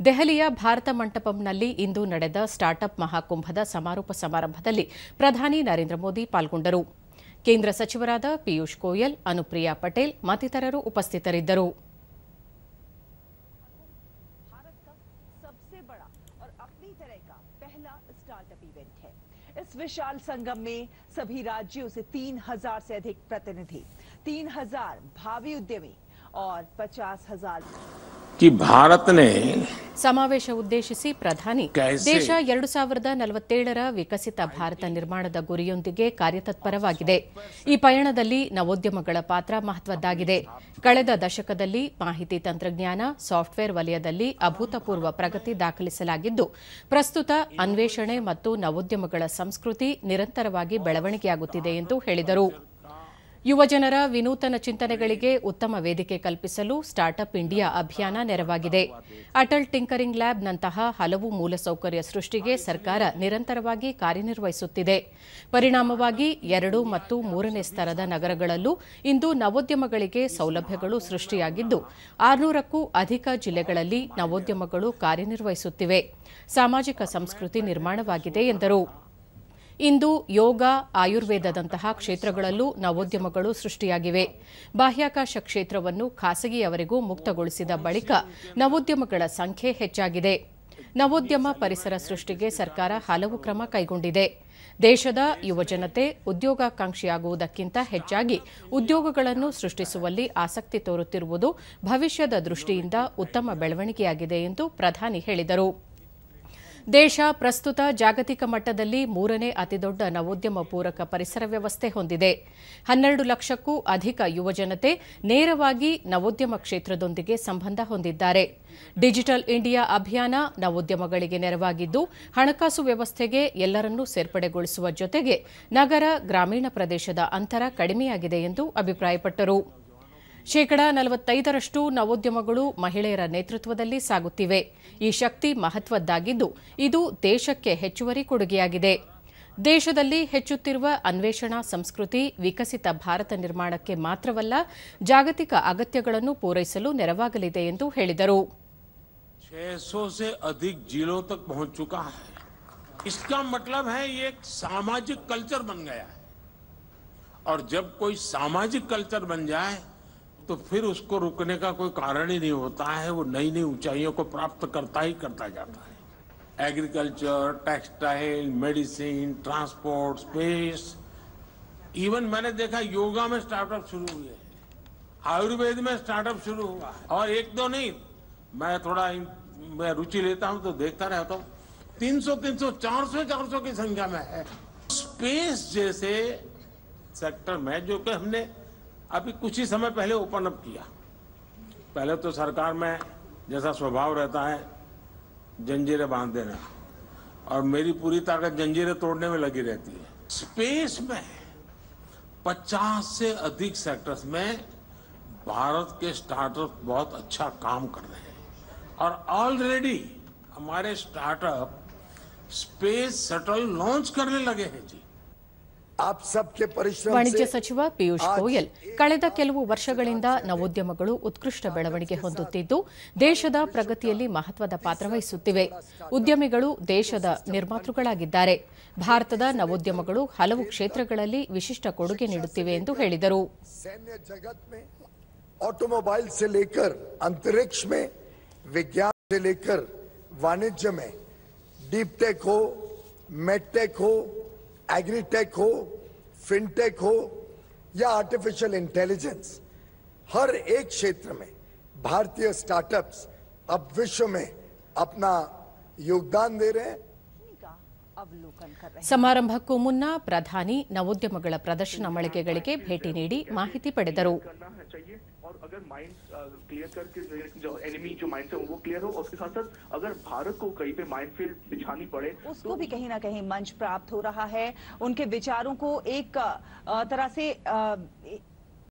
ದೆಹಲಿಯ ಭಾರತ ಮಂಟಪಂನಲ್ಲಿ ಇಂದು ನಡೆದ ಸ್ಟಾರ್ಟ್ಅಪ್ ಮಹಾಕುಂಭದ ಸಮಾರೋಪ ಸಮಾರಂಭದಲ್ಲಿ ಪ್ರಧಾನಿ ನರೇಂದ್ರ ಮೋದಿ ಪಾಲ್ಗೊಂಡರು. ಕೇಂದ್ರ ಸಚಿವರಾದ ಪಿಯೂಷ್ ಗೋಯಲ್, ಅನುಪ್ರಿಯಾ ಪಟೇಲ್ ಮತ್ತಿತರರು ಉಪಸ್ಥಿತರಿದ್ದರು. इस विशाल संगम में सभी राज्यों से 3000 से अधिक प्रतिनिधि, 3000 भावी उद्यमी और 50,000 कि भारत ने ಸಮಾವೇಶ ಉದ್ದೇಶಿಸಿ ಪ್ರಧಾನಿ ದೇಶ 2047ರ ವಿಕಸಿತ ಭಾರತ ನಿರ್ಮಾಣದ ಗುರಿಯೊಂದಿಗೆ ಕಾರ್ಯತತ್ಪರವಾಗಿದೆ. ಈ ಪಯಣದಲ್ಲಿ ನವೋದ್ಯಮಗಳ ಪಾತ್ರ ಮಹತ್ವದ್ದಾಗಿದೆ. ಕಳೆದ ದಶಕದಲ್ಲಿ ಮಾಹಿತಿ ತಂತ್ರಜ್ಞಾನ, ಸಾಫ್ಟ್ವೇರ್ ವಲಯದಲ್ಲಿ ಅಭೂತಪೂರ್ವ ಪ್ರಗತಿ ದಾಖಲಿಸಲಾಗಿದ್ದು, ಪ್ರಸ್ತುತ ಅನ್ವೇಷಣೆ ಮತ್ತು ನವೋದ್ಯಮಗಳ ಸಂಸ್ಕೃತಿ ನಿರಂತರವಾಗಿ ಬೆಳವಣಿಗೆಯಾಗುತ್ತಿದೆ ಎಂದು ಹೇಳಿದರು. ಯುವಜನರ ವಿನೂತನ ಚಿಂತನೆಗಳಿಗೆ ಉತ್ತಮ ವೇದಿಕೆ ಕಲ್ಪಿಸಲು ಸ್ಟಾರ್ಟ್ಅಪ್ ಇಂಡಿಯಾ ಅಭಿಯಾನ ನೆರವಾಗಿದೆ. ಅಟಲ್ ಟಿಂಕರಿಂಗ್ ಲ್ಯಾಬ್ನಂತಹ ಹಲವು ಮೂಲಸೌಕರ್ಯ ಸೃಷ್ಟಿಗೆ ಸರ್ಕಾರ ನಿರಂತರವಾಗಿ ಕಾರ್ಯನಿರ್ವಹಿಸುತ್ತಿದೆ. ಪರಿಣಾಮವಾಗಿ 2 ಮತ್ತು 3ನೇ ಸ್ತರದ ನಗರಗಳಲ್ಲೂ ಇಂದು ನವೋದ್ಯಮಗಳಿಗೆ ಸೌಲಭ್ಯಗಳು ಸೃಷ್ಟಿಯಾಗಿದ್ದು, 600ಕ್ಕೂ ಅಧಿಕ ಜಿಲ್ಲೆಗಳಲ್ಲಿ ನವೋದ್ಯಮಗಳು ಕಾರ್ಯನಿರ್ವಹಿಸುತ್ತಿವೆ. ಸಾಮಾಜಿಕ ಸಂಸ್ಕೃತಿ ನಿರ್ಮಾಣವಾಗಿದೆ ಎಂದರು. ಇಂದು ಯೋಗ, ಆಯುರ್ವೇದದಂತಹ ಕ್ಷೇತ್ರಗಳಲ್ಲೂ ನವೋದ್ಯಮಗಳು ಸೃಷ್ಟಿಯಾಗಿವೆ. ಬಾಹ್ಯಾಕಾಶ ಕ್ಷೇತ್ರವನ್ನು ಖಾಸಗಿಯವರಿಗೂ ಮುಕ್ತಗೊಳಿಸಿದ ಬಳಿಕ ನವೋದ್ಯಮಗಳ ಸಂಖ್ಯೆ ಹೆಚ್ಚಾಗಿದೆ. ನವೋದ್ಯಮ ಪರಿಸರ ಸೃಷ್ಟಿಗೆ ಸರ್ಕಾರ ಹಲವು ಕ್ರಮ ಕೈಗೊಂಡಿದೆ. ದೇಶದ ಯುವಜನತೆ ಉದ್ಯೋಗಾಕಾಂಕ್ಷಿಯಾಗುವುದಕ್ಕಿಂತ ಹೆಚ್ಚಾಗಿ ಉದ್ಯೋಗಗಳನ್ನು ಸೃಷ್ಟಿಸುವಲ್ಲಿ ಆಸಕ್ತಿ ತೋರುತ್ತಿರುವುದು ಭವಿಷ್ಯದ ದೃಷ್ಟಿಯಿಂದ ಉತ್ತಮ ಬೆಳವಣಿಗೆಯಾಗಿದೆ ಎಂದು ಪ್ರಧಾನಿ ಹೇಳಿದರು. ದೇಶ ಪ್ರಸ್ತುತ ಜಾಗತಿಕ ಮಟ್ಟದಲ್ಲಿ 3ನೇ ಅತಿದೊಡ್ಡ ನವೋದ್ಯಮ ಪೂರಕ ಪರಿಸರ ವ್ಯವಸ್ಥೆ ಹೊಂದಿದೆ. 12 ಲಕ್ಷಕ್ಕೂ ಅಧಿಕ ಯುವಜನತೆ ನೇರವಾಗಿ ನವೋದ್ಯಮ ಕ್ಷೇತ್ರದೊಂದಿಗೆ ಸಂಬಂಧ ಹೊಂದಿದ್ದಾರೆ. ಡಿಜಿಟಲ್ ಇಂಡಿಯಾ ಅಭಿಯಾನ ನವೋದ್ಯಮಗಳಿಗೆ ನೆರವಾಗಿದ್ದು, ಹಣಕಾಸು ವ್ಯವಸ್ಥೆಗೆ ಎಲ್ಲರನ್ನೂ ಸೇರ್ಪಡೆಗೊಳಿಸುವ ಜೊತೆಗೆ ನಗರ, ಗ್ರಾಮೀಣ ಪ್ರದೇಶದ ಅಂತರ ಕಡಿಮೆಯಾಗಿದೆ ಎಂದು ಅಭಿಪ್ರಾಯಪಟ್ಟರು. 45% ನವೋದ್ಯಮಗಳು ಮಹಿಳೆಯರ ನೇತೃತ್ವದಲ್ಲಿ ಸಾಗುತ್ತಿವೆ. ಈ ಶಕ್ತಿ ಮಹತ್ವದ್ದಾಗಿದ್ದು, ಇದು ದೇಶಕ್ಕೆ ಹೆಚ್ಚುವರಿ ಕೊಡುಗೆಯಾಗಿದೆ. ದೇಶದಲ್ಲಿ ಹೆಚ್ಚುತ್ತಿರುವ ಅನ್ವೇಷಣಾ ಸಂಸ್ಕೃತಿ ವಿಕಸಿತ ಭಾರತ ನಿರ್ಮಾಣಕ್ಕೆ ಮಾತ್ರವಲ್ಲ, ಜಾಗತಿಕ ಅಗತ್ಯಗಳನ್ನು ಪೂರೈಸಲು ನೆರವಾಗಲಿದೆ ಎಂದು ಹೇಳಿದರು. 600 से अधिक जिलों तक पहुंच चुका है. इसका मतलब है ये एक सामाजिक कल्चर बन गया है. और जब कोई सामाजिक कल्चर बन जाए तो फिर उसको रुकने का कोई कारण ही नहीं होता है. वो नई नई ऊंचाइयों को प्राप्त करता ही करता जाता है. Agriculture, textile, medicine, transport, space, even मैंने देखा योगा में स्टार्टअप शुरू हुए, आयुर्वेद में स्टार्टअप शुरू हुआ है. और एक दो नहीं, मैं रुचि लेता हूं तो देखता रहता हूं. 300, 400 की संख्या में है. स्पेस जैसे सेक्टर में जो कि हमने अभी कुछ ही समय पहले ओपन अप किया. पहले तो सरकार में जैसा स्वभाव रहता है जंजीरें बांध देना, और मेरी पूरी ताकत जंजीरें तोड़ने में लगी रहती है. स्पेस में 50 से अधिक सेक्टर्स में भारत के स्टार्टअप बहुत अच्छा काम कर रहे हैं. और ऑलरेडी हमारे स्टार्टअप स्पेस शटल लॉन्च करने लगे हैं. जी, ವಾಣಿಜ್ಯ ಸಚಿವ ಪಿಯೂಷ್ ಗೋಯಲ್, ಕಳೆದ ಕೆಲವು ವರ್ಷಗಳಿಂದ ನವೋದ್ಯಮಗಳು ಉತ್ಕೃಷ್ಟ ಬೆಳವಣಿಗೆ ಹೊಂದುತ್ತಿದ್ದು, ದೇಶದ ಪ್ರಗತಿಯಲ್ಲಿ ಮಹತ್ವದ ಪಾತ್ರ ವಹಿಸುತ್ತಿವೆ. ಉದ್ಯಮಿಗಳು ದೇಶದ ನಿರ್ಮಾತೃಗಳಾಗಿದ್ದಾರೆ. ಭಾರತದ ನವೋದ್ಯಮಗಳು ಹಲವು ಕ್ಷೇತ್ರಗಳಲ್ಲಿ ವಿಶಿಷ್ಟ ಕೊಡುಗೆ ನೀಡುತ್ತಿವೆ ಎಂದು ಹೇಳಿದರು. ऑटोमोबाइल से लेकर अंतरिक्ष में, विज्ञान से लेकर वाणिज्य में, डीप टेक हो, मेडटेक हो, एग्रीटेक हो, फिनटेक हो या आर्टिफिशियल इंटेलिजेंस, हर एक क्षेत्र में भारतीय स्टार्टअप्स अब विश्व में अपना योगदान दे रहे हैं. ಸಮಾರಂಭಕ್ಕೂ ಮುನ್ನ ಪ್ರಧಾನಿ ನವೋದ್ಯಮಗಳ ಪ್ರದರ್ಶನ ಮಳಿಗೆಗಳಿಗೆ ಭೇಟಿ ನೀಡಿ ಮಾಹಿತಿ ಪಡೆದರು. और अगर माइंड क्लियर करके जो एनिमी जो माइंड से वो क्लियर हो, उसके साथ साथ अगर भारत को कहीं पे माइनफील्ड बिछानी पड़े, उसको भी कहीं ना कहीं मंच प्राप्त हो रहा है. उनके विचारों को एक तरह से